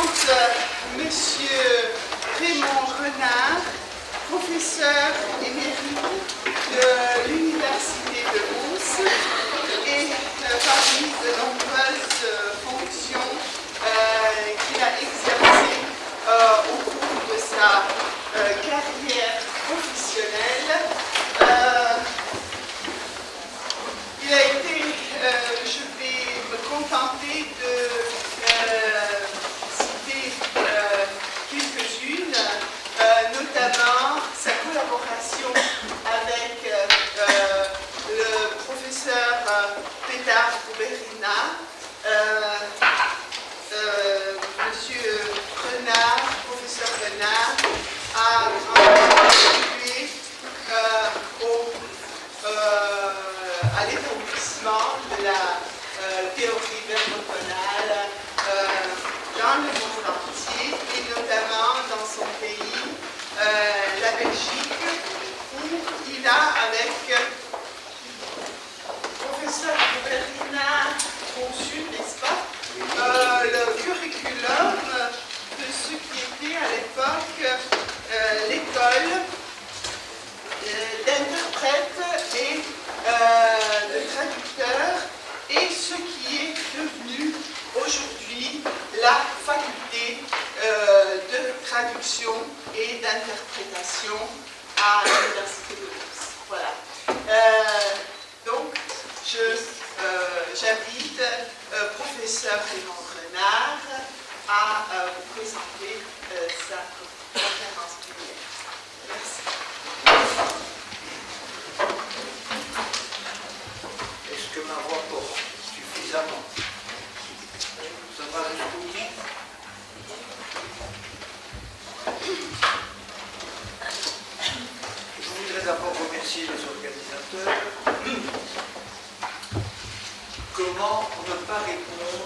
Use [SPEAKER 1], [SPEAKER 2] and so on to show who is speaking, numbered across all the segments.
[SPEAKER 1] présente Monsieur Raymond Renard, professeur émérite de l'Université de Beauce et parmi de nombreuses fonctions qu'il a exercées au cours de sa carrière professionnelle. Il a été, je vais me contenter de citer quelques-unes, notamment sa collaboration avec le professeur Pétard Couberina. Monsieur Renard, professeur Renard, a contribué à l'établissement de la théorie verbotonale dans le monde entier et notamment dans son pays, la Belgique, où il a, avec le professeur Couberina, conçu, n'est-ce pas, le curriculum de ce qui était à l'époque l'école d'interprètes et de traducteurs, et ce qui est devenu aujourd'hui la faculté de traduction et d'interprétation à l'Université de Beauce. Voilà. Donc, j'invite professeur Raymond Renard à vous présenter sa conférence plénière. Merci.
[SPEAKER 2] Est-ce que ma voix porte suffisamment? Ça va jusqu'au bout? Je voudrais d'abord remercier les organisateurs. Comment ne pas répondre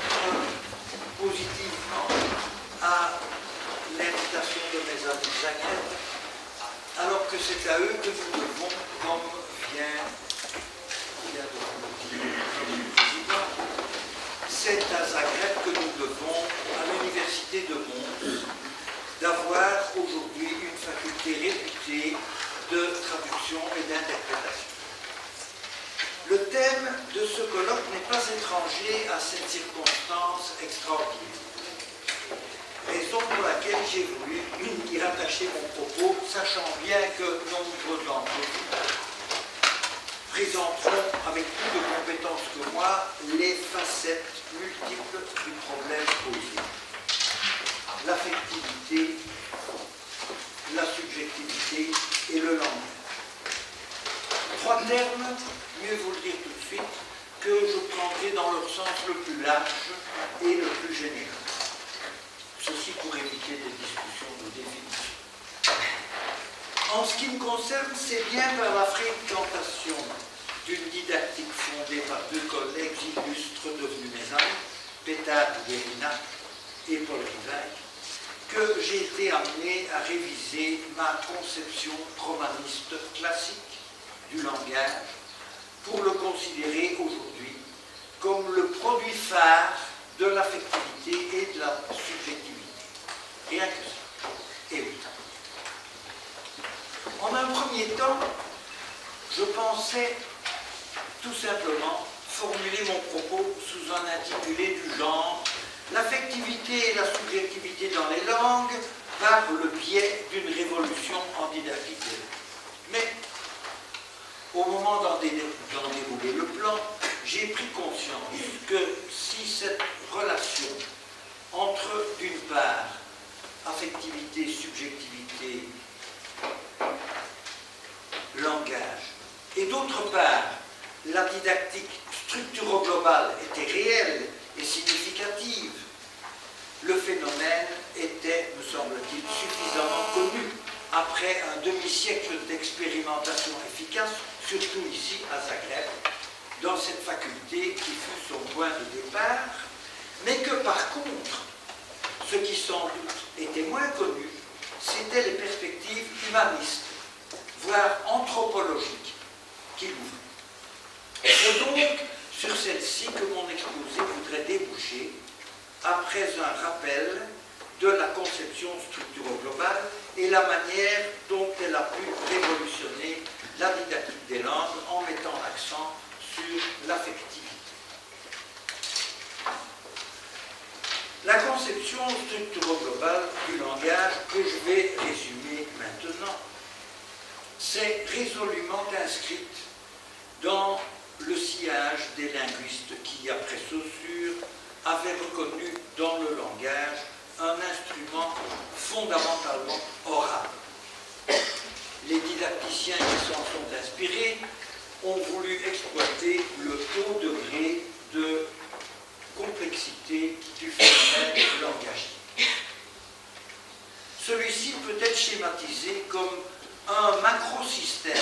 [SPEAKER 2] positivement à l'invitation de mes amis Zagreb, alors que c'est à eux que nous devons, comme vient de le dire le président, c'est à Zagreb que nous devons, à l'université de Mons, d'avoir aujourd'hui une faculté réputée de traduction et d'interprétation. Le thème de ce colloque n'est pas étranger à cette circonstance extraordinaire. Raison pour laquelle j'ai voulu y rattacher mon propos, sachant bien que nombre d'entre vous présenteront avec plus de compétences que moi les facettes multiples du problème posé. L'affectivité, la subjectivité et le langage. Trois termes, mieux vous le dire tout de suite, que je prendrai dans leur sens le plus large et le plus général. Ceci pour éviter des discussions de définition. En ce qui me concerne, c'est bien par la fréquentation d'une didactique fondée par deux collègues illustres devenus mes amis, Pétard Couberina et Paul Rivaille, que j'ai été amené à réviser ma conception romaniste classique du langage pour le considérer aujourd'hui comme le produit phare de l'affectivité et de la subjectivité. Rien que ça. Et oui. En un premier temps, je pensais tout simplement formuler mon propos sous un intitulé du genre « L'affectivité et la subjectivité dans les langues par le biais d'une révolution en didactique ». Mais au moment d'en dérouler le plan, j'ai pris conscience que si cette relation entre, d'une part, affectivité, subjectivité, langage, et d'autre part, la didactique structuro-globale était réelle et significative, le phénomène était, me semble-t-il, suffisamment connu après un demi-siècle d'expérimentation efficace, surtout ici à Zagreb, dans cette faculté qui fut son point de départ, mais que par contre, ce qui sans doute était moins connu, c'était les perspectives humanistes, voire anthropologiques, qu'il ouvrait. C'est donc sur celle-ci que mon exposé voudrait déboucher, après un rappel de la conception structuro-globale et la manière dont elle a pu révolutionner la didactique des langues en mettant l'accent sur l'affectivité. La conception structuro-globale du langage que je vais résumer maintenant, c'est résolument inscrite dans le sillage des linguistes qui, après Saussure, avaient reconnu dans le langage un instrument fondamentalement oral. Les didacticiens qui s'en sont inspirés ont voulu exploiter le haut degré de complexité du phénomène langagier. Celui-ci peut être schématisé comme un macrosystème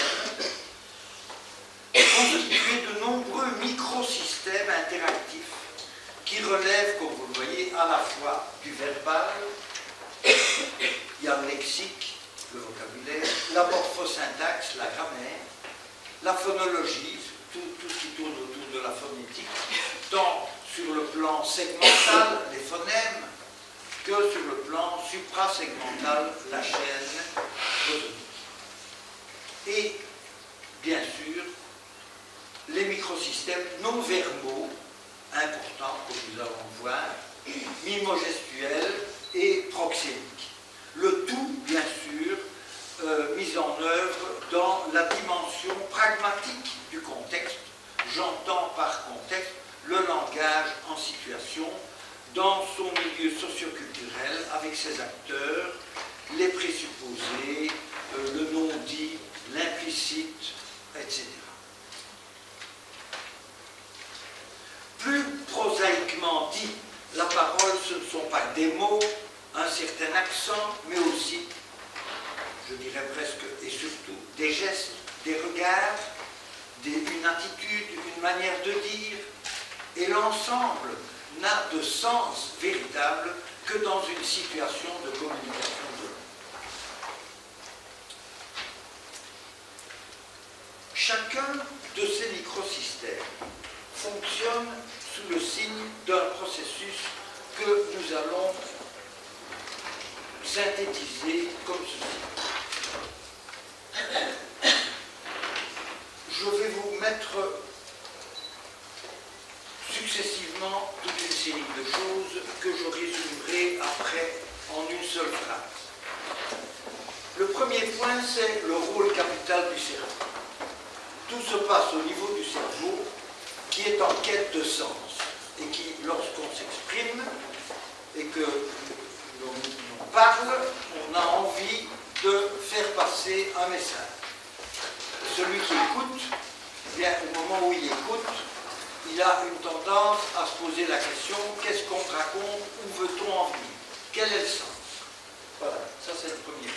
[SPEAKER 2] constitué de nombreux microsystèmes interactifs qui relèvent, comme vous le voyez, à la fois du verbal, il y a le lexique, le vocabulaire, la morphosyntaxe, la grammaire, la phonologie, tout ce qui tourne autour de la phonétique, tant sur le plan segmental, les phonèmes, que sur le plan suprasegmental, la chaîne phonétique. Et, bien sûr, les microsystèmes non verbaux, importants, comme nous allons voir, mimogestuels et proxémiques. Le tout, bien sûr, mis en œuvre dans la dimension pragmatique du contexte. J'entends par contexte le langage en situation, dans son milieu socioculturel, avec ses acteurs, les présupposés, le non-dit, l'implicite, etc. Plus prosaïquement dit, la parole, ce ne sont pas des mots, un certain accent, mais aussi, je dirais presque et surtout, des gestes, des regards, une attitude, une manière de dire, et l'ensemble n'a de sens véritable que dans une situation de communication de langue. Chacun de ces microsystèmes fonctionne sous le signe d'un processus que nous allons synthétiser comme ceci. Je vais vous mettre successivement toute une série de choses que je résumerai après en une seule phrase. Le premier point, c'est le rôle capital du cerveau. Tout se passe au niveau du cerveau qui est en quête de sens et qui, lorsqu'on s'exprime et que l'on parle, on a envie de faire passer un message. Celui qui écoute, bien, au moment où il écoute, il a une tendance à se poser la question, qu'est-ce qu'on raconte, où veut-on en venir, quel est le sens? Voilà, ça c'est le premier.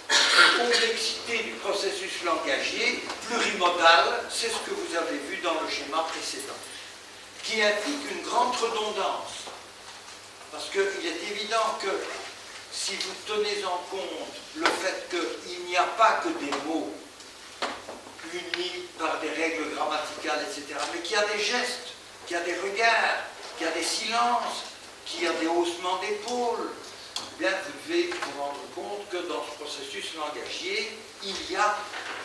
[SPEAKER 2] La complexité du processus langagier, plurimodal, c'est ce que vous avez vu dans le schéma précédent, qui implique une grande redondance. Parce qu'il est évident que si vous tenez en compte le fait qu'il n'y a pas que des mots unis par des règles grammaticales, etc., mais qu'il y a des gestes, qu'il y a des regards, qu'il y a des silences, qu'il y a des haussements d'épaules, eh bien, vous devez vous rendre compte que dans ce processus langagier, il y a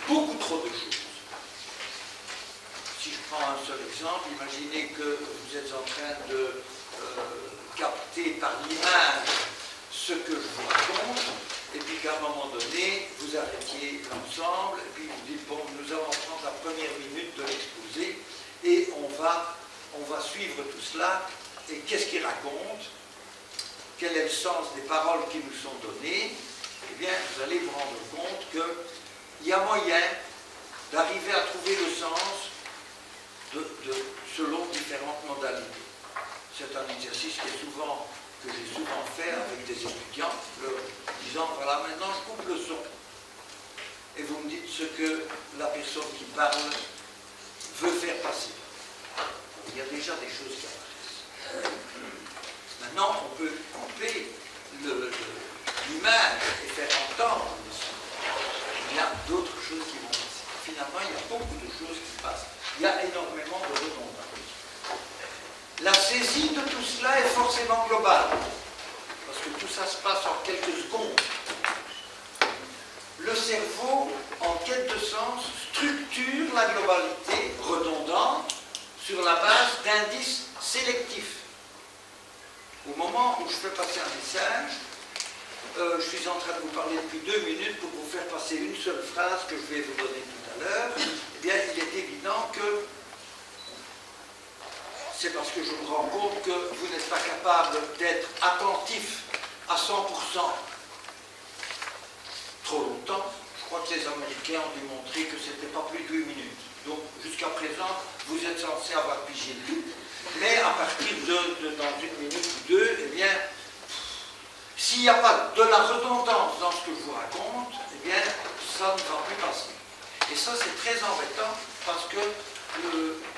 [SPEAKER 2] beaucoup trop de choses. Si je prends un seul exemple, imaginez que vous êtes en train de capter par l'image ce que je vous raconte, et puis qu'à un moment donné, vous arrêtiez l'ensemble, et puis vous dites, bon, nous allons prendre la première minute de l'exposé, et on va suivre tout cela, et qu'est-ce qu'il raconte? Quel est le sens des paroles qui nous sont données? Eh bien, vous allez vous rendre compte qu'il y a moyen d'arriver à trouver le sens selon différentes modalités. C'est un exercice que j'ai souvent fait avec des étudiants, leur disant, voilà, maintenant je coupe le son. Et vous me dites ce que la personne qui parle veut faire passer. Il y a déjà des choses qui apparaissent. Maintenant, on peut couper l'image et faire entendre le son. Il y a d'autres choses qui vont passer. Finalement, il y a beaucoup de choses qui passent. Il y a énormément de redondance. La saisie de tout cela est forcément globale. parce que tout ça se passe en quelques secondes. Le cerveau, en quête de sens, structure la globalité redondante sur la base d'indices sélectifs. Au moment où je fais passer un message, je suis en train de vous parler depuis 2 minutes pour vous faire passer une seule phrase que je vais vous donner tout à l'heure. Eh bien, il est évident que c'est parce que je me rends compte que vous n'êtes pas capable d'être attentif à 100% trop longtemps. Je crois que les Américains ont démontré que ce n'était pas plus de 8 minutes. Donc, jusqu'à présent, vous êtes censé avoir pigé tout. Mais à partir dans 1 minute ou 2, eh bien, s'il n'y a pas de la redondance dans ce que je vous raconte, eh bien, ça ne va plus passer. Et ça, c'est très embêtant parce que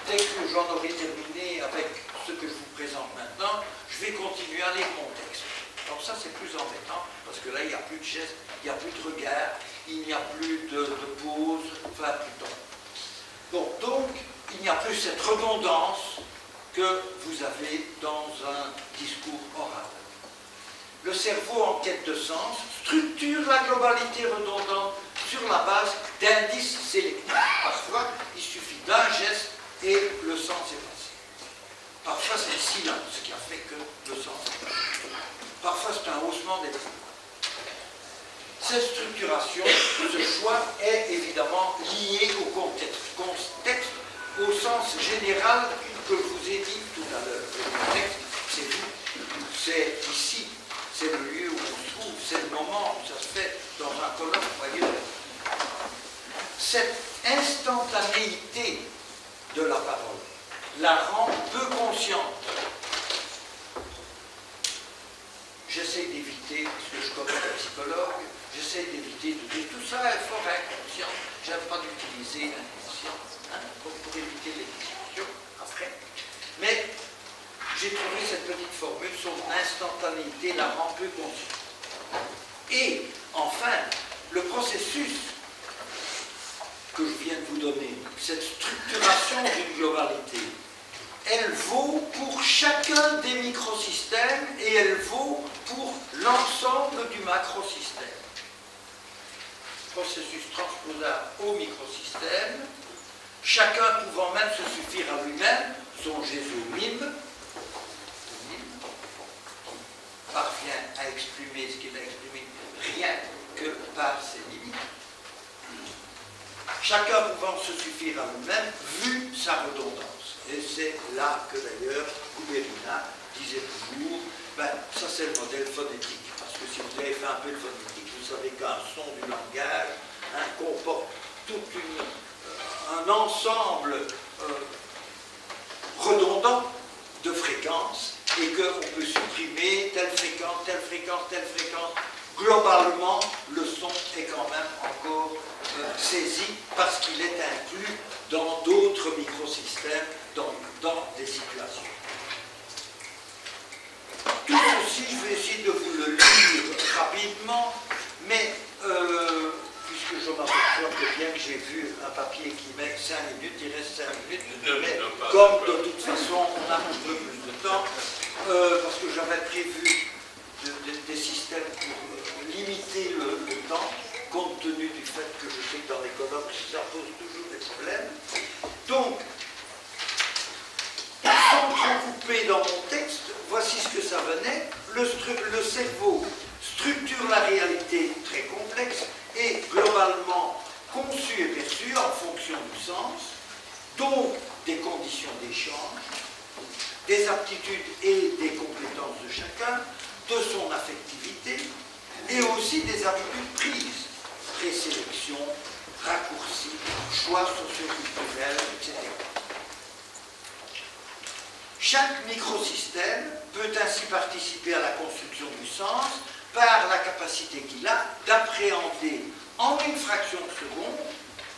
[SPEAKER 2] dès que j'en aurai terminé avec ce que je vous présente maintenant, je vais continuer à lire mon texte. Donc ça, c'est plus embêtant parce que là, il n'y a plus de geste, il n'y a plus de regard, il n'y a plus de pause, enfin, plus de temps. Bon, donc, il n'y a plus cette redondance que vous avez dans un discours oral. Le cerveau en quête de sens structure la globalité redondante sur la base d'indices sélectifs. Parfois, il suffit d'un geste et le sens est passé. Parfois, c'est le silence qui a fait que le sens est passé. Parfois, c'est un haussement d'épaules. Cette structuration, ce choix est évidemment lié au contexte, au sens général que je vous ai dit tout à l'heure. Le contexte, c'est vous, c'est ici, c'est le lieu où on se trouve, c'est le moment où ça se fait dans un colloque, voyez. Cette instantanéité de la parole la rend peu consciente. J'essaie d'éviter, parce que je connais un psychologue, j'essaie d'éviter de dire tout ça est fort inconscient, j'aime pas d'utiliser l'inconscient, pour éviter les discussions après. Mais j'ai trouvé cette petite formule, son instantanéité la rend peu consciente. Et enfin, le processus que je viens de vous donner, cette structuration d'une globalité, elle vaut pour chacun des microsystèmes et elle vaut pour l'ensemble du macrosystème. Processus transposable au microsystème, chacun pouvant même se suffire à lui-même, songez au mime, qui parvient à exprimer ce qu'il a exprimé rien que par ses limites. Chacun pouvant se suffire à lui-même, vu sa redondance. Et c'est là que d'ailleurs Guberina disait toujours, ça c'est le modèle phonétique, parce que si vous avez fait un peu de phonétique, vous savez qu'un son du langage comporte tout un ensemble redondant de fréquences, et qu'on peut supprimer telle fréquence, telle fréquence, telle fréquence. Globalement, le son est quand même encore saisi parce qu'il est inclus dans d'autres microsystèmes, dans des situations. Tout ceci, je vais essayer de vous le lire rapidement, mais puisque je m'aperçois que bien que j'ai vu un papier qui met 5 minutes, il reste 5 minutes, mais comme de toute façon on a un peu plus de temps, parce que j'avais prévu des systèmes pour limiter le temps, compte tenu du fait que je sais que dans les colloques, ça pose toujours des problèmes. Donc, sans trop couper dans mon texte, voici ce que ça venait. Le cerveau structure la réalité très complexe et globalement conçue et perçue en fonction du sens, donc des conditions d'échange, des aptitudes et des compétences de chacun, de son affectivité, et aussi des habitudes prises, présélection, raccourcis, choix socioculturels, etc. Chaque microsystème peut ainsi participer à la construction du sens par la capacité qu'il a d'appréhender en une fraction de seconde,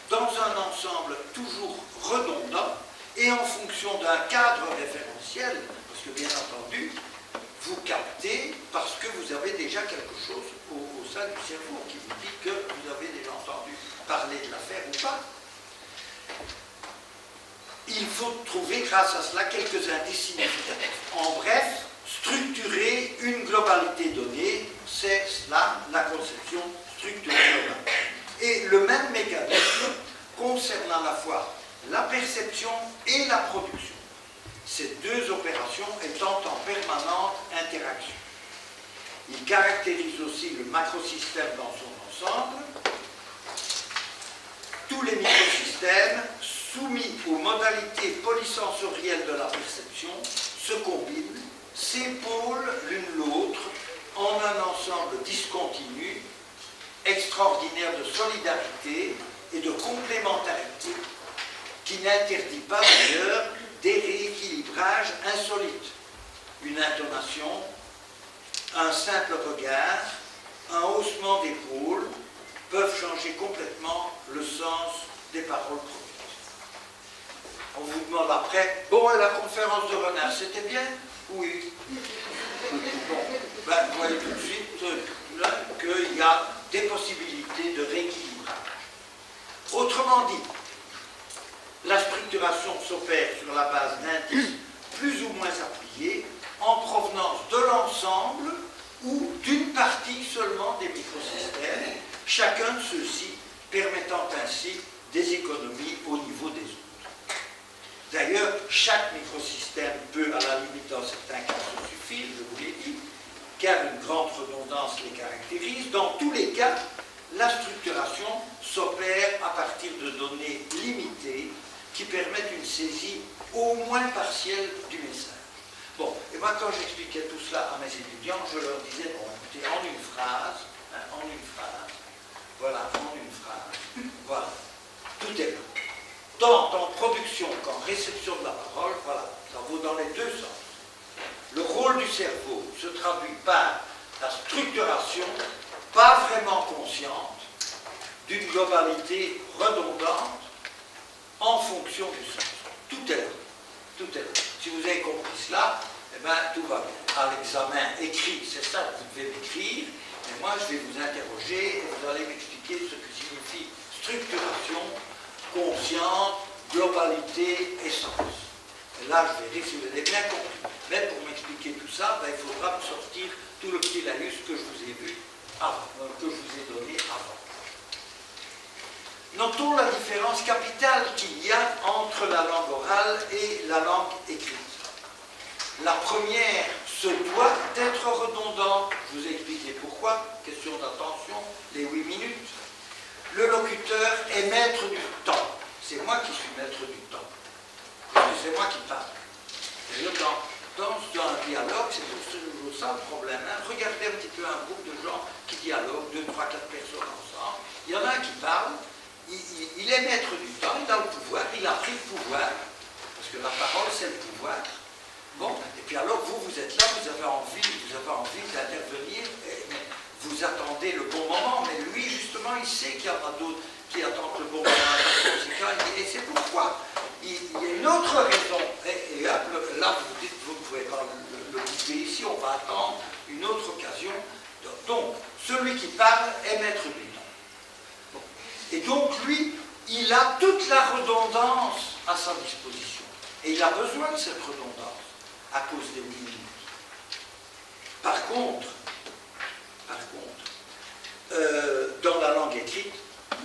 [SPEAKER 2] dans un ensemble toujours redondant et en fonction d'un cadre référentiel, parce que bien entendu, vous captez parce que vous avez déjà quelque chose au sein du cerveau qui vous dit que vous avez déjà entendu parler de l'affaire ou pas. Il faut trouver grâce à cela quelques indices significatifs. En bref, structurer une globalité donnée, c'est cela la conception structurée globale. Et le même mécanisme concerne à la fois la perception et la production, ces deux opérations étant en permanente interaction. Il caractérise aussi le macrosystème dans son ensemble. Tous les microsystèmes soumis aux modalités polysensorielles de la perception se combinent, s'épaulent l'une l'autre en un ensemble discontinu, extraordinaire de solidarité et de complémentarité, qui n'interdit pas d'ailleurs des rééquilibrages insolites. Une intonation, un simple regard, un haussement d'épaule peuvent changer complètement le sens des paroles produites. On vous demande après, bon, la conférence de Renard, c'était bien? Oui. Bon, ben, vous voyez tout de suite qu'il y a des possibilités de rééquilibrage. Autrement dit, la structuration s'opère sur la base d'indices plus ou moins appuyés en provenance de l'ensemble ou d'une partie seulement des microsystèmes, chacun de ceux-ci permettant ainsi des économies au niveau des autres. D'ailleurs, chaque microsystème peut, à la limite dans certains cas, se suffire, je vous l'ai dit, car une grande redondance les caractérise. Dans tous les cas, la structuration s'opère à partir de données limitées qui permettent une saisie au moins partielle du message. Bon, et moi quand j'expliquais tout cela à mes étudiants, je leur disais, bon, écoutez, en une phrase, voilà, en une phrase, voilà, tout est là. Tant en production qu'en réception de la parole, voilà, ça vaut dans les deux sens. Le rôle du cerveau se traduit par la structuration, pas vraiment consciente, d'une globalité redondante en fonction du sens. Tout est là. Tout est là. Si vous avez compris cela, eh bien, tout va bien. À l'examen écrit, c'est ça que vous devez m'écrire, mais moi je vais vous interroger et vous allez m'expliquer ce que signifie structuration, consciente, globalité et sens. Et là, je verrai si vous avez bien compris. Mais pour m'expliquer tout ça, ben, il faudra me sortir tout le petit laïus que je vous ai vu avant, que je vous ai donné avant. Notons la différence capitale qu'il y a entre la langue orale et la langue écrite. La première se doit d'être redondante. Je vous ai expliqué pourquoi. Question d'attention, les 8 minutes. Le locuteur est maître du temps. C'est moi qui suis maître du temps. Parce que c'est moi qui parle. Et dans un dialogue, c'est toujours ça le problème. Hein. Regardez un petit peu un groupe de gens qui dialoguent, 2, 3, 4 personnes ensemble. Il y en a un qui parle. Il est maître du temps, il a le pouvoir, il a pris le pouvoir, parce que la parole c'est le pouvoir. Bon, et puis alors vous êtes là, vous avez envie d'intervenir, mais vous attendez le bon moment, mais lui justement il sait qu'il y en a d'autres qui attendent le bon moment, et c'est pourquoi il y a une autre raison, et là vous dites, vous ne pouvez pas le couper ici, on va attendre une autre occasion. Donc, celui qui parle est maître du temps. Et donc, lui, il a toute la redondance à sa disposition. Et il a besoin de cette redondance à cause des 8 minutes. Par contre, dans la langue écrite,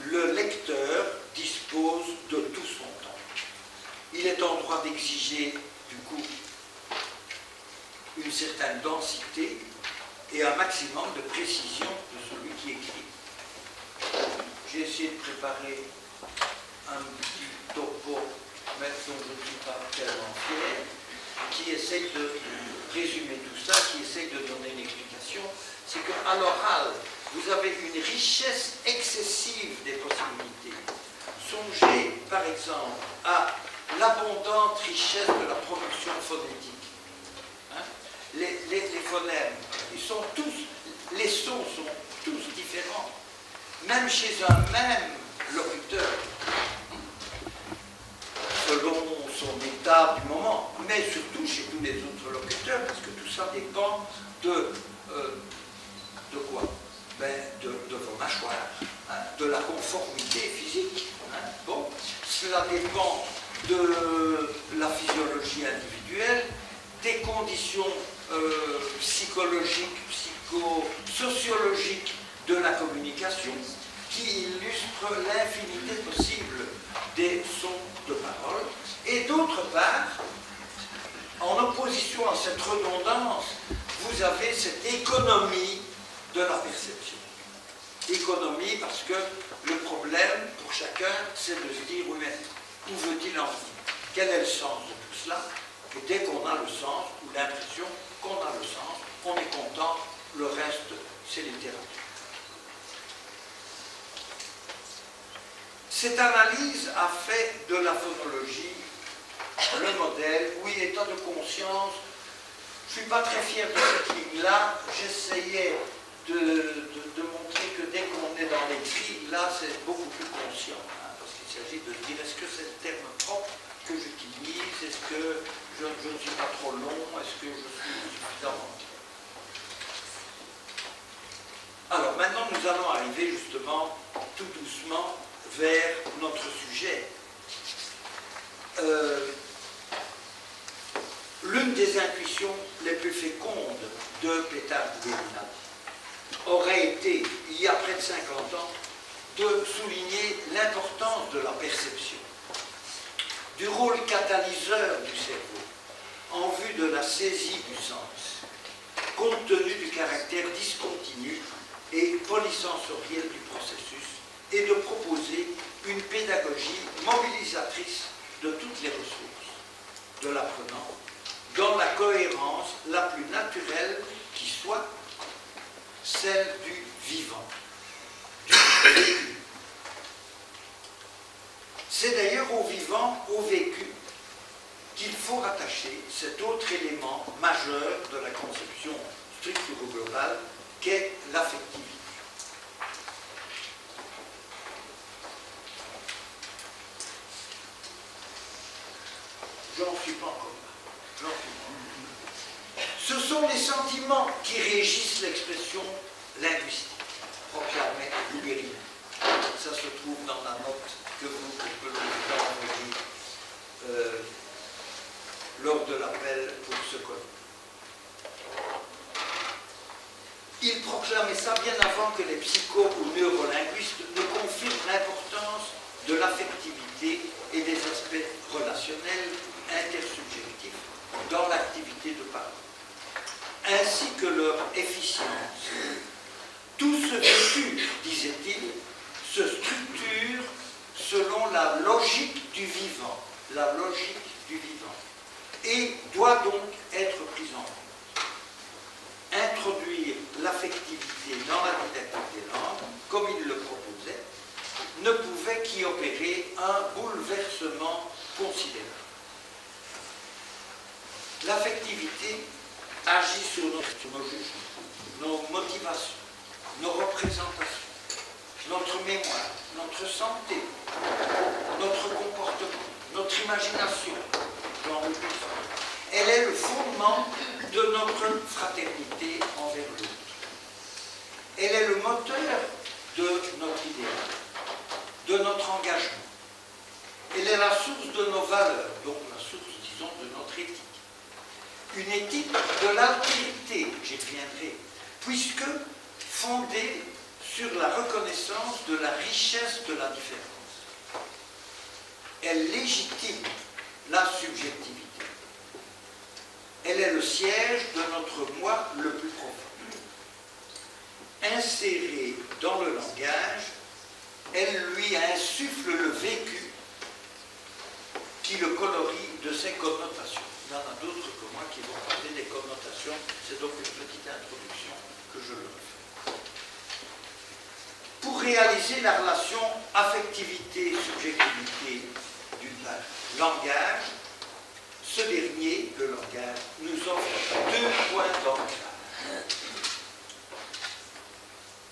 [SPEAKER 2] le lecteur dispose de tout son temps. Il est en droit d'exiger, du coup, une certaine densité et un maximum de précision de celui qui écrit. J'ai essayé de préparer un petit topo, même dont je ne suis pas tellement fier, qui essaye de résumer tout ça, qui essaye de donner une explication. C'est qu'à l'oral, vous avez une richesse excessive des possibilités. Songez, par exemple, à l'abondante richesse de la production phonétique. Hein? Les phonèmes, ils sont tous, les sons sont tous différents. Même chez un même locuteur, selon son état du moment, mais surtout chez tous les autres locuteurs, parce que tout ça dépend de quoi? Ben, de vos mâchoires, hein, de la conformité physique. Hein. Bon, cela dépend de la physiologie individuelle, des conditions psychologiques, psychosociologiques de la communication qui illustrent l'infinité possible des sons de parole. Et d'autre part, en opposition à cette redondance, vous avez cette économie de la perception. Économie parce que le problème pour chacun, c'est de se dire, oui, mais où veut-il en venir? Quel est le sens de tout cela? Et dès qu'on a le sens, ou l'impression qu'on a le sens, on est content, le reste, c'est littérature. Cette analyse a fait de la phonologie le modèle, oui, l'état de conscience. Je ne suis pas très fier de cette ligne-là. J'essayais de montrer que dès qu'on est dans l'écrit, là, c'est beaucoup plus conscient. Hein, parce qu'il s'agit de dire, est-ce que c'est le terme propre que j'utilise? Est-ce que je ne suis pas trop long? Est-ce que je suis suffisamment clair? Alors, maintenant, nous allons arriver justement, tout doucement, vers notre sujet. L'une des intuitions les plus fécondes de Petar Guberina aurait été, il y a près de 50 ans, de souligner l'importance de la perception, du rôle catalyseur du cerveau en vue de la saisie du sens, compte tenu du caractère discontinu et polysensoriel du processus, et de proposer une pédagogie mobilisatrice de toutes les ressources de l'apprenant dans la cohérence la plus naturelle qui soit, celle du vivant, du vécu. C'est d'ailleurs au vivant, au vécu, qu'il faut rattacher cet autre élément majeur de la conception structuro-globale qu'est l'affectivité. J'en suis pas encore là. Ce sont les sentiments qui régissent l'expression linguistique, proclamait Guberina. Ça se trouve dans la note que l'on vous a envoyée lors de l'appel pour ce colloque. Il proclamait ça bien avant que les psycho- ou neurolinguistes ne confirment l'importance de l'affectivité et des aspects relationnels intersubjectifs dans l'activité de parole, ainsi que leur efficience. Tout ce vécu, disait-il, se structure selon la logique du vivant, et doit donc être prise en compte. Introduire l'affectivité dans la didactique des langues, comme il le proposait, ne pouvait qu'y opérer un bouleversement considérable. L'affectivité agit sur nos jugements, nos motivations, nos représentations, notre mémoire, notre santé, notre comportement, notre imagination. Elle est le fondement de notre fraternité envers l'autre. Elle est le moteur de notre idéal, de notre engagement. Elle est la source de nos valeurs, donc la source, disons, de notre éthique. Une éthique de l'altérité, j'y reviendrai, puisque fondée sur la reconnaissance de la richesse de la différence. Elle légitime la subjectivité. Elle est le siège de notre moi le plus profond. Insérée dans le langage, elle lui insuffle le vécu qui le colorie de ses connotations. Il y en a d'autres que moi qui vont parler des connotations. C'est donc une petite introduction que je leur fais. Pour réaliser la relation affectivité-subjectivité d'une langage, ce dernier, le langage, nous offre deux points d'ancrage.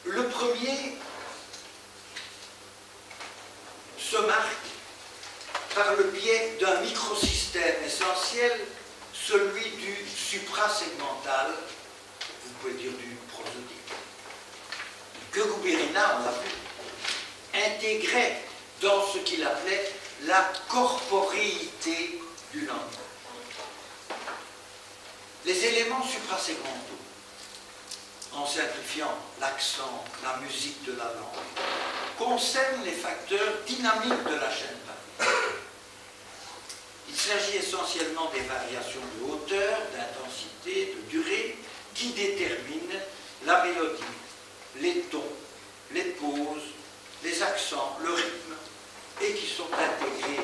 [SPEAKER 2] Le premier se marque par le biais d'un microsystème essentiel, celui du suprasegmental, vous pouvez dire du prosodique, que Guberina, on l'a vu, intégrait dans ce qu'il appelait la corporéité du langage. Les éléments suprasegmentaux, en simplifiant l'accent, la musique de la langue, concernent les facteurs dynamiques de la chaîne parlée. Il s'agit essentiellement des variations de hauteur, d'intensité, de durée qui déterminent la mélodie, les tons, les pauses, les accents, le rythme, et qui sont intégrés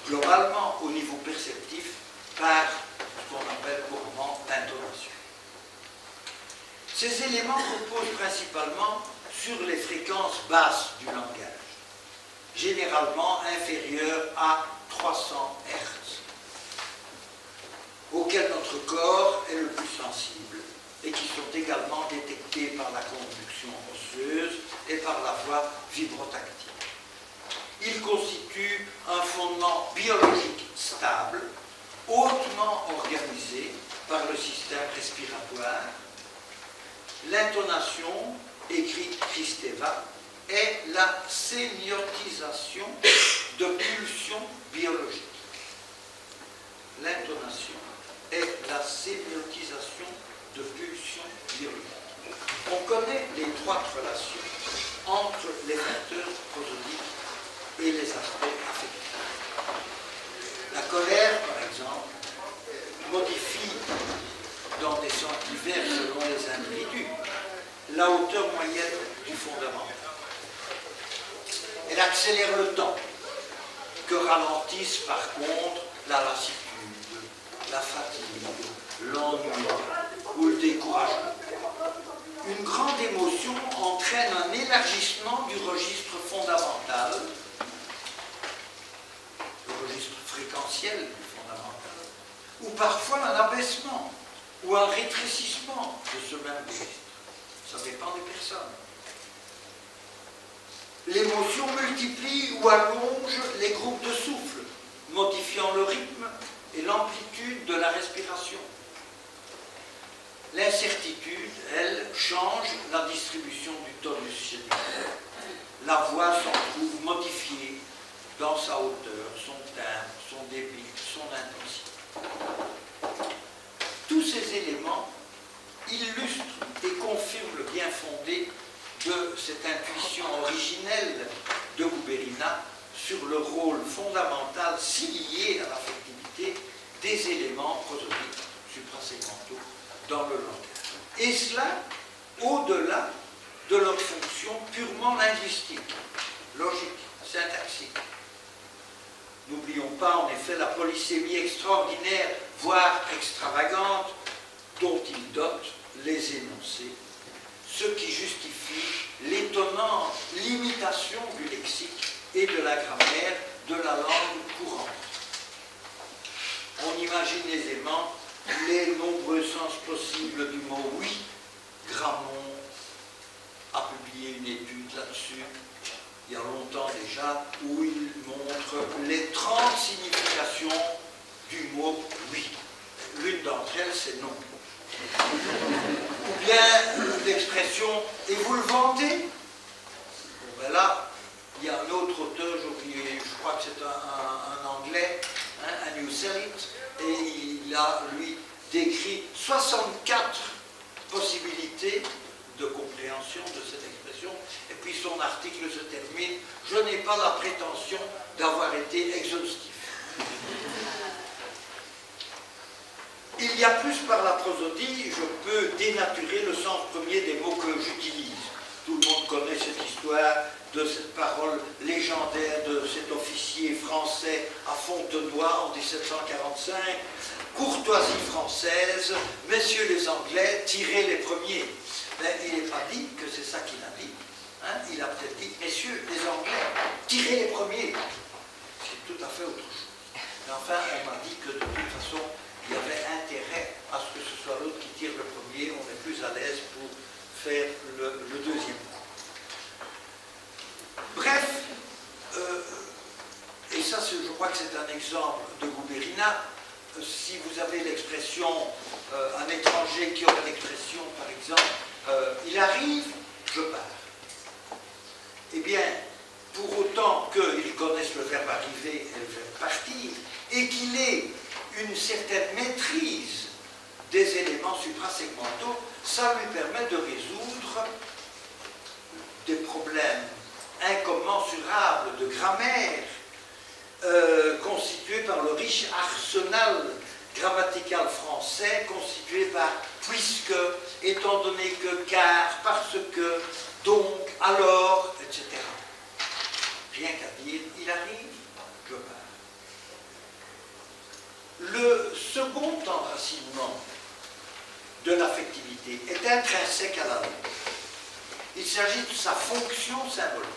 [SPEAKER 2] globalement au niveau perceptif par ce qu'on appelle couramment l'intonation. Ces éléments reposent principalement sur les fréquences basses du langage, généralement inférieures à 300 Hz, auxquelles notre corps est le plus sensible et qui sont également détectés par la conduction osseuse et par la voie vibrotactile. Ils constituent un fondement biologique stable, hautement organisé par le système respiratoire. L'intonation, écrit Kristeva, est la sémiotisation de pulsions biologiques. L'intonation est la sémiotisation de pulsions biologiques. On connaît l'étroite relation entre les facteurs prosodiques et les aspects affectifs. La colère, par exemple, modifie dans des sens divers selon les individus la hauteur moyenne du fondamental. Elle accélère le temps, que ralentissent par contre la lassitude, la fatigue, l'ennui ou le découragement. Une grande émotion entraîne un élargissement du registre fondamental, le registre fréquentiel du fondamental, ou parfois un abaissement ou un rétrécissement de ce même registre. Ça dépend des personnes. L'émotion multiplie ou allonge les groupes de souffle, modifiant le rythme et l'amplitude de la respiration. L'incertitude, elle, change la distribution du tonus cellulaire. La voix s'en trouve modifiée dans sa hauteur, son timbre, son débit, son intensité. Tous ces éléments illustrent et confirment le bien fondé de cette intuition originelle de Guberina sur le rôle fondamental si lié à l'affectivité des éléments prosodiques suprasegmentaux dans le langage. Et cela au-delà de leur fonction purement linguistique, logique, syntaxique. N'oublions pas en effet la polysémie extraordinaire, voire extravagante, dont ils dotent les énoncés, ce qui justifie l'étonnante limitation du lexique et de la grammaire de la langue courante. On imagine aisément les nombreux sens possibles du mot « oui ». Grammont a publié une étude là-dessus, il y a longtemps déjà, où il montre les 30 significations du mot « oui ». L'une d'entre elles, c'est « non ». Ou bien l'expression « et vous le vendez ». Bon, ben là, il y a un autre auteur, j'ai oublié, je crois que c'est un anglais, hein, un New Sell It, et il a, lui, décrit 64 possibilités de compréhension de cette expression, et puis son article se termine « Je n'ai pas la prétention d'avoir été exhaustif ». Il y a plus par la prosodie, je peux dénaturer le sens premier des mots que j'utilise. Tout le monde connaît cette histoire de cette parole légendaire de cet officier français à Fontenoy en 1745. Courtoisie française, messieurs les Anglais, tirez les premiers. Mais il n'est pas dit que c'est ça qu'il a dit. Hein? Il a peut-être dit, messieurs les Anglais, tirez les premiers. C'est tout à fait autre chose. Mais enfin, on m'a dit que de toute façon, il y avait intérêt à ce que ce soit l'autre qui tire le premier, on est plus à l'aise pour faire le deuxième. Bref, et ça je crois que c'est un exemple de Guberina, si vous avez l'expression, un étranger qui aurait l'expression par exemple, il arrive, je pars. Eh bien, pour autant qu'il connaisse le verbe arriver et le verbe partir, et qu'il ait une certaine maîtrise des éléments suprasegmentaux, ça lui permet de résoudre des problèmes incommensurables de grammaire constitués par le riche arsenal grammatical français, constitué par puisque, étant donné que, car, parce que, donc, alors, etc. Rien qu'à dire, il arrive, je pars. Le second enracinement de l'affectivité est intrinsèque à la langue. Il s'agit de sa fonction symbolique.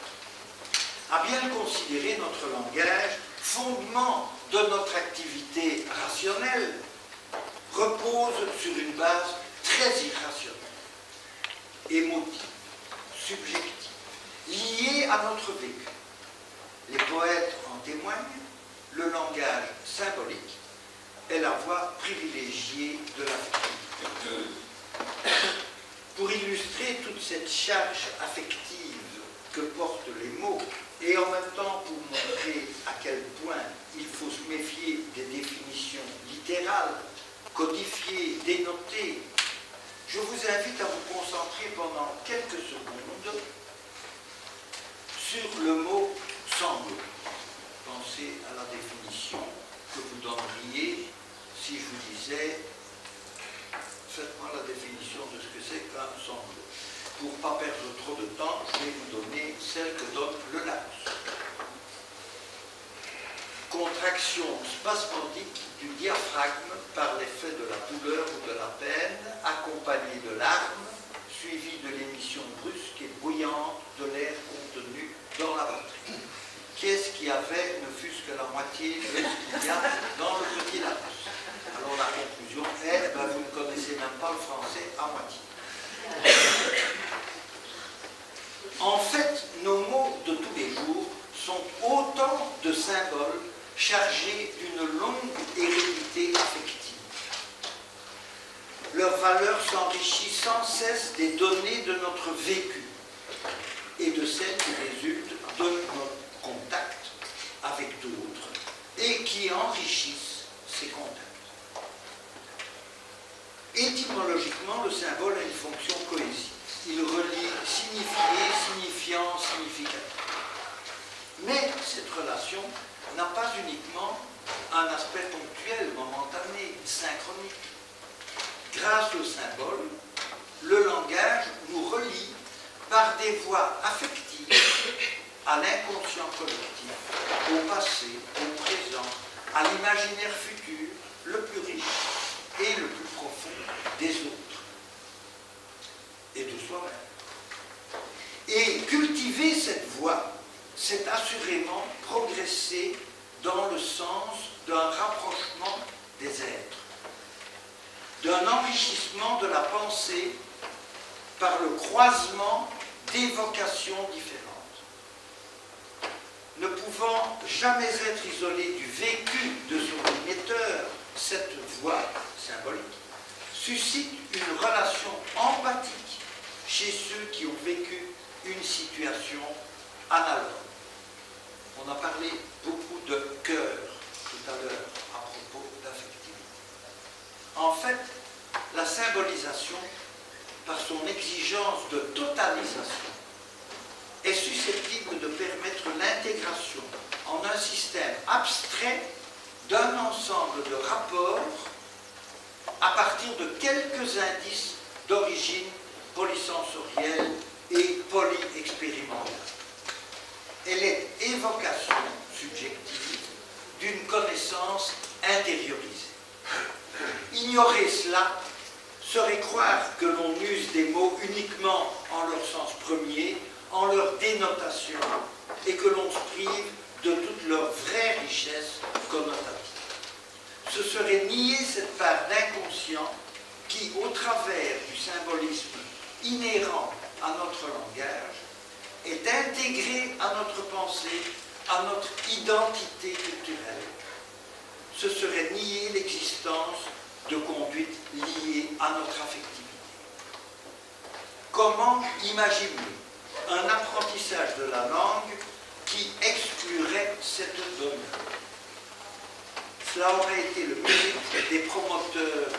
[SPEAKER 2] À bien le considérer, notre langage, fondement de notre activité rationnelle, repose sur une base très irrationnelle, émotive, subjective, liée à notre vécu. Les poètes en témoignent, le langage symbolique est la voie privilégiée de l'affectivité. Pour illustrer toute cette charge affective que portent les mots, et en même temps pour montrer à quel point il faut se méfier des définitions littérales, codifiées, dénotées, je vous invite à vous concentrer pendant quelques secondes sur le mot sanglot. Pensez à la définition que vous donneriez si je vous disais faites-moi la définition de ce que c'est qu'un sanglot. Pour ne pas perdre trop de temps, je vais vous donner celle que donne le Larousse. Contraction spasmodique du diaphragme par l'effet de la douleur ou de la peine, accompagnée de larmes, suivie de l'émission brusque et bouillante de l'air contenu dans la poitrine. Qu'est-ce qui avait, ne fût-ce que la moitié de ce qu'il y a dans le petit Larousse? Alors la conclusion est, vous ne connaissez même pas le français à moitié. En fait, nos mots de tous les jours sont autant de symboles chargés d'une longue hérédité affective. Leur valeur s'enrichit sans cesse des données de notre vécu et de celles qui résultent de notre contact avec d'autres et qui enrichissent ces contacts. Étymologiquement, le symbole a une fonction cohésive. Il relie signifié, signifiant, significatif. Mais cette relation n'a pas uniquement un aspect ponctuel, momentané, synchronique. Grâce au symbole, le langage nous relie par des voies affectives à l'inconscient collectif, au passé, au présent, à l'imaginaire futur, le plus riche et le plus profond des autres et de soi-même. Et cultiver cette voie, c'est assurément progresser dans le sens d'un rapprochement des êtres, d'un enrichissement de la pensée par le croisement d'évocations différentes. Ne pouvant jamais être isolée du vécu de son émetteur, cette voie symbolique suscite une relation empathique chez ceux qui ont vécu une situation analogue. On a parlé beaucoup de cœur tout à l'heure à propos d'affectivité. En fait, la symbolisation, par son exigence de totalisation, est susceptible de permettre l'intégration en un système abstrait d'un ensemble de rapports à partir de quelques indices d'origine polysensorielle et polyexpérimentale. Elle est évocation subjective d'une connaissance intériorisée. Ignorer cela serait croire que l'on use des mots uniquement en leur sens premier, en leur dénotation, et que l'on se prive de toute leur vraie richesse connotative. Ce serait nier cette part d'inconscient qui, au travers du symbolisme inhérent à notre langage, est intégré à notre pensée, à notre identité culturelle. Ce serait nier l'existence de conduites liées à notre affectivité. Comment imaginer un apprentissage de la langue qui exclurait cette donnée? Cela aurait été le mérite des promoteurs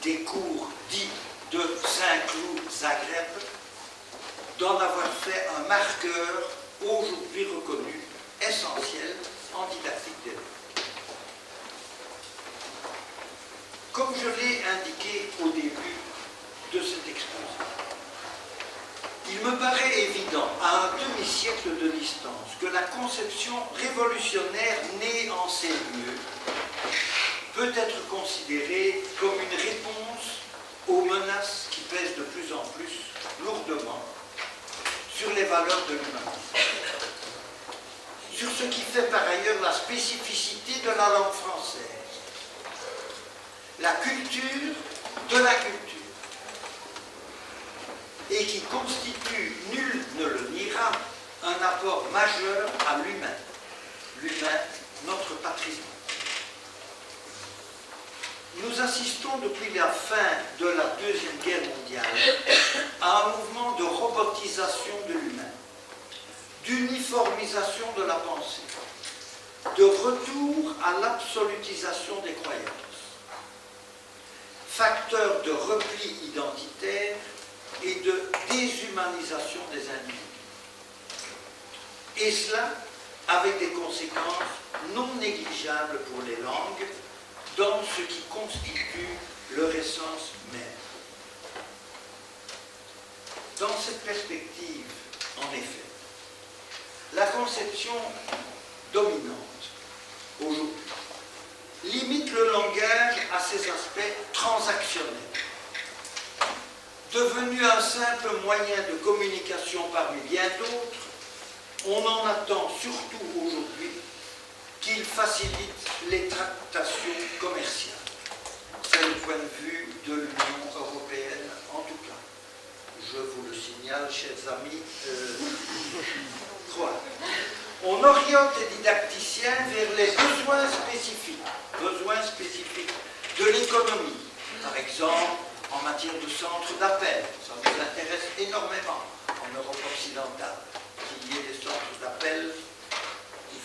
[SPEAKER 2] des cours dits de Saint-Cloud Zagreb, d'en avoir fait un marqueur aujourd'hui reconnu essentiel en didactique des langues. Comme je l'ai indiqué au début de cet exposé, il me paraît évident, à un demi-siècle de distance, que la conception révolutionnaire née en ces lieux peut être considérée comme une réponse aux menaces qui pèsent de plus en plus lourdement sur les valeurs de l'humanité, sur ce qui fait par ailleurs la spécificité de la langue française, la culture de la culture, et qui constitue, nul ne le niera, un apport majeur à l'humain. L'humain, notre patrimoine. Nous assistons depuis la fin de la Deuxième Guerre mondiale à un mouvement de robotisation de l'humain, d'uniformisation de la pensée, de retour à l'absolutisation des croyances, facteur de repli identitaire et de déshumanisation des individus. Et cela avec des conséquences non négligeables pour les langues dans ce qui constitue leur essence même. Dans cette perspective, en effet, la conception dominante aujourd'hui limite le langage à ses aspects transactionnels, devenu un simple moyen de communication parmi bien d'autres. On en attend surtout aujourd'hui qu'il facilite les tractations commerciales. C'est le point de vue de l'Union européenne, en tout cas. Je vous le signale, chers amis croates. On oriente les didacticiens vers les besoins spécifiques de l'économie, par exemple en matière de centres d'appel. Ça nous intéresse énormément en Europe occidentale, qu'il y ait des centres d'appel où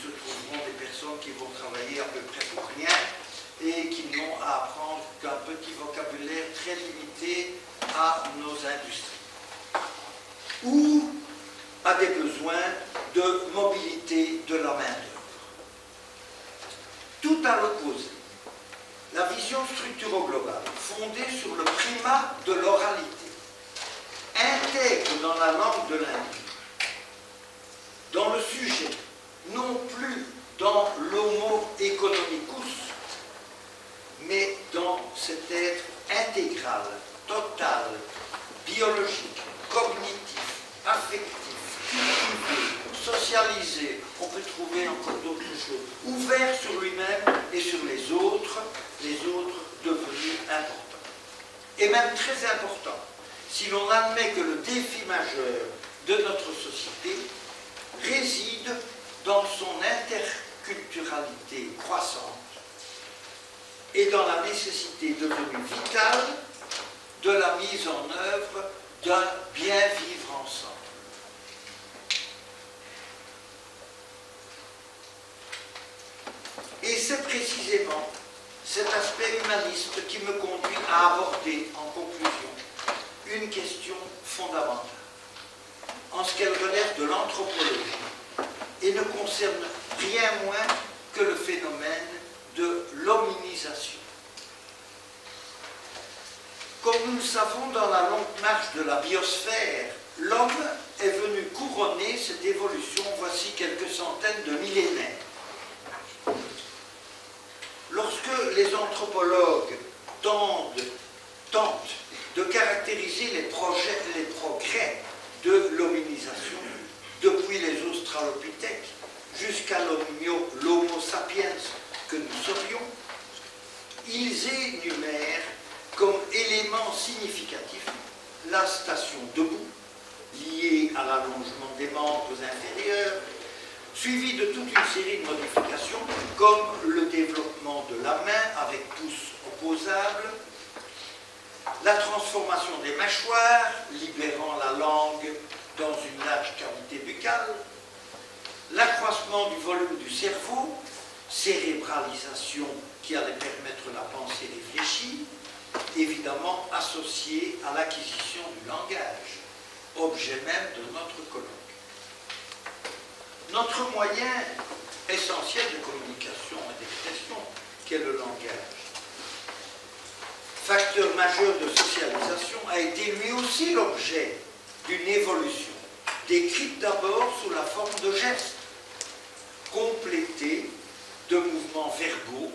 [SPEAKER 2] se trouveront des personnes qui vont travailler à peu près pour rien et qui n'ont à apprendre qu'un petit vocabulaire très limité à nos industries. Ou à des besoins de mobilité de la main-d'œuvre. Tout à l'opposé, la vision structuro-globale, fondée sur le primat de l'oralité, intègre dans la langue de l'individu, dans le sujet, non plus dans l'homo economicus, mais dans cet être intégral, total, biologique, cognitif, affectif, cultivé, socialisé, on peut trouver encore d'autres choses, ouvert sur lui-même et sur les autres devenus importants. Et même très importants, si l'on admet que le défi majeur de notre société réside dans son interculturalité croissante et dans la nécessité devenue vitale de la mise en œuvre d'un bien vivre ensemble. Et c'est précisément cet aspect humaniste qui me conduit à aborder en conclusion une question fondamentale, en ce qu'elle relève de l'anthropologie et ne concerne rien moins que le phénomène de l'hominisation. Comme nous le savons, dans la longue marche de la biosphère, l'homme est venu couronner cette évolution voici quelques centaines de millénaires. Lorsque les anthropologues tentent de caractériser les progrès de l'hominisation, depuis les australopithèques jusqu'à l'homo sapiens que nous serions, ils énumèrent comme élément significatif la station debout, liée à l'allongement des membres inférieurs, suivi de toute une série de modifications, comme le développement de la main avec pouce opposable, la transformation des mâchoires, libérant la langue dans une large cavité buccale, l'accroissement du volume du cerveau, cérébralisation qui allait permettre la pensée réfléchie, évidemment associé à l'acquisition du langage, objet même de notre colloque. Notre moyen essentiel de communication et d'expression, qu'est le langage, facteur majeur de socialisation, a été lui aussi l'objet d'une évolution, décrite d'abord sous la forme de gestes, complétés de mouvements verbaux,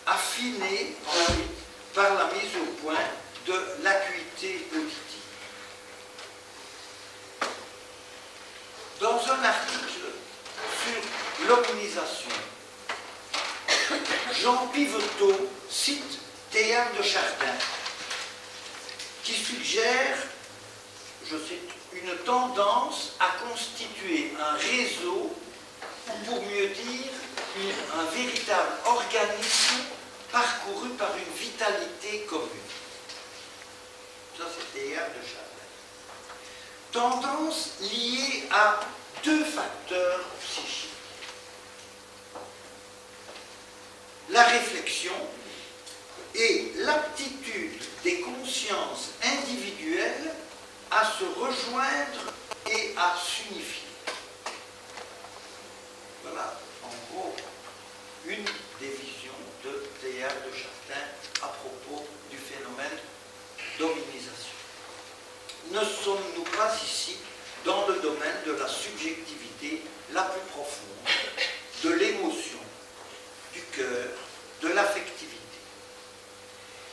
[SPEAKER 2] affinés ensuite par la mise au point de l'acuité auditive. Dans un article sur l'hominisation, Jean Piveteau cite Théard de Chardin, qui suggère, je cite, une tendance à constituer un réseau, ou pour mieux dire, un véritable organisme parcouru par une vitalité commune. Ça, c'est Théard de Chardin. Tendance liée à deux facteurs psychiques. La réflexion et l'aptitude des consciences individuelles à se rejoindre et à s'unifier. Voilà, en gros, une des visions de Théard de Chardin à propos du phénomène d'hominisation. Ne sommes-nous pas ici dans le domaine de la subjectivité la plus profonde, de l'émotion, du cœur, de l'affectivité?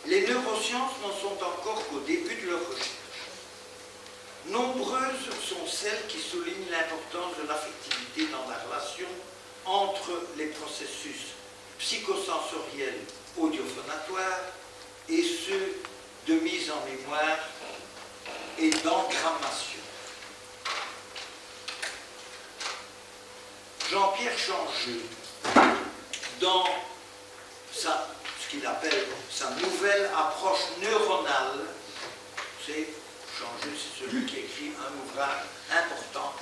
[SPEAKER 2] Les neurosciences n'en sont encore qu'au début de leur recherche. Nombreuses sont celles qui soulignent l'importance de l'affectivité dans la relation entre les processus psychosensoriels audiophonatoires et ceux de mise en mémoire et d'engrammation. Jean-Pierre Changeux, dans ce qu'il appelle sa nouvelle approche neuronale, c'est Changeux, c'est celui qui écrit un ouvrage important,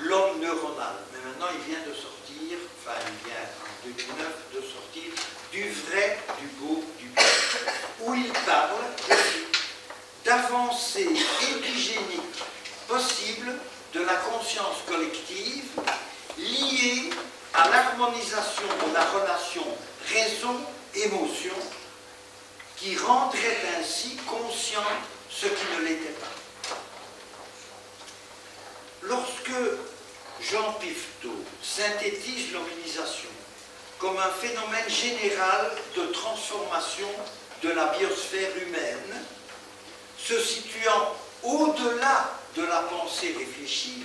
[SPEAKER 2] L'homme neuronal. Mais maintenant, il vient de sortir, enfin, il vient en 2009 de sortir Du vrai, du beau, du bien, où il parle d'avancées épigéniques possibles de la conscience collective liées à l'harmonisation de la relation raison-émotion qui rendrait ainsi conscient ce qui ne l'était pas. Lorsque Jean Piveteau synthétise l'hominisation comme un phénomène général de transformation de la biosphère humaine, se situant au-delà de la pensée réfléchie,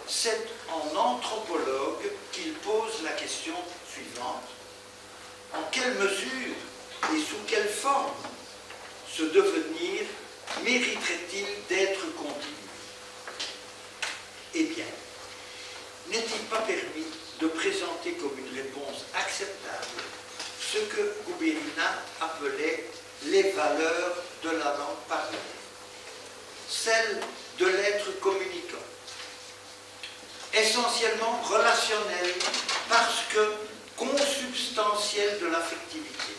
[SPEAKER 2] c'est en anthropologue qu'il pose la question suivante: en quelle mesure et sous quelle forme ce devenir mériterait-il d'être continu? Eh bien, n'est-il pas permis de présenter comme une réponse acceptable ce que Guberina appelait les valeurs de la langue parlée, celles de l'être communicant, essentiellement relationnelles parce que consubstantielles de l'affectivité,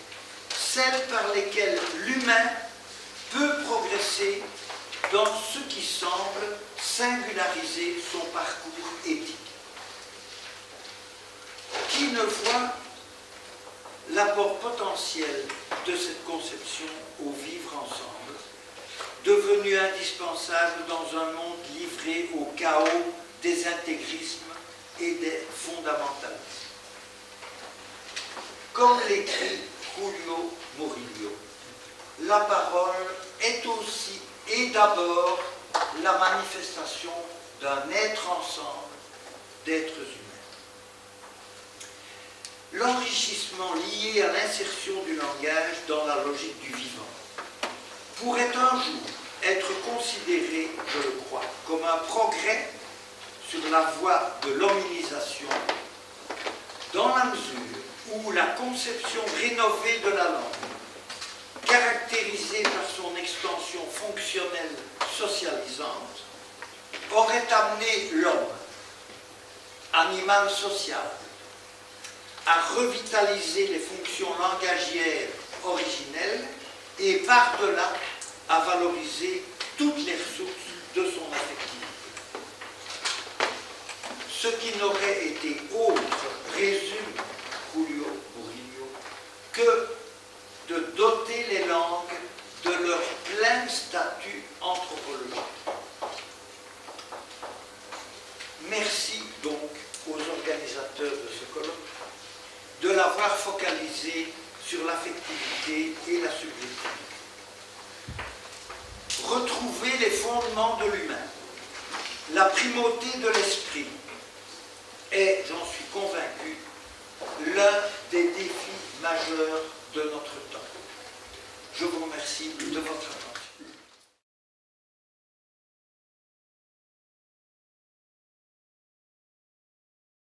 [SPEAKER 2] celles par lesquelles l'humain peut progresser dans ce qui semble singulariser son parcours éthique. Qui ne voit l'apport potentiel de cette conception au vivre ensemble, devenu indispensable dans un monde livré au chaos des intégrismes et des fondamentalismes? Comme l'écrit Julio Murillo, la parole est aussi et d'abord la manifestation d'un être ensemble d'êtres humains. L'enrichissement lié à l'insertion du langage dans la logique du vivant pourrait un jour être considéré, je le crois, comme un progrès sur la voie de l'hominisation, dans la mesure où la conception rénovée de la langue, caractérisée par son extension fonctionnelle socialisante, aurait amené l'homme, animal social, à revitaliser les fonctions langagières originelles et par-delà à valoriser toutes les ressources de son affectivité. Ce qui n'aurait été autre, résume Julio Murillo, que de doter les langues de leur plein statut anthropologique. Merci donc aux organisateurs de ce colloque de l'avoir focalisé sur l'affectivité et la subjectivité. Retrouver les fondements de l'humain, la primauté de l'esprit est, j'en suis convaincu, l'un des défis majeurs de notre temps. Je vous remercie de votre attention.